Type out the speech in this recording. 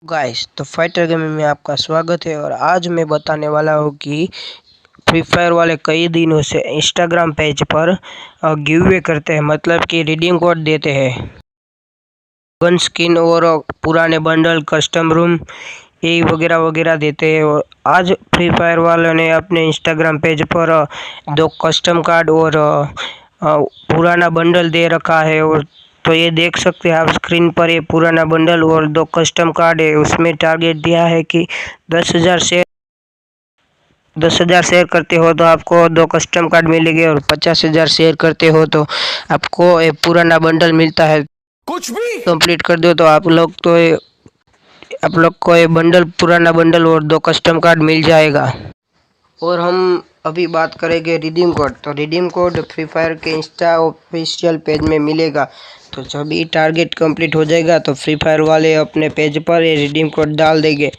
Guys तो fighter gaming में आपका स्वागत है। और आज मैं बताने वाला हूँ कि फ्री फायर वाले कई दिनों से इंस्टाग्राम पेज पर गिव अवे करते हैं, मतलब कि रिडीम कोड देते हैं। गन स्किन और पुराने बंडल, कस्टम रूम, यही वगैरह वगैरह देते हैं। और आज फ्री फायर वालों ने अपने इंस्टाग्राम पेज पर दो कस्टम कार्ड और पुराना बंडल दे रखा है। और तो ये देख सकते हैं आप स्क्रीन पर, ये पुराना बंडल और दो कस्टम कार्ड है। उसमें टारगेट दिया है कि 10,000 शेयर करते हो तो आपको दो कस्टम कार्ड मिलेंगे, और 50,000 शेयर करते हो तो आपको एक पुराना बंडल मिलता है। कुछ भी कंप्लीट कर दो तो आप लोग को ये बंडल, पुराना बंडल और दो कस्टम कार्ड मिल जाएगा। और हम अभी बात करेंगे रिडीम कोड। तो रिडीम कोड फ्री फायर के इंस्टा ऑफिशियल पेज में मिलेगा। तो जब ये टारगेट कंप्लीट हो जाएगा तो फ्री फायर वाले अपने पेज पर ये रिडीम कोड डाल देंगे।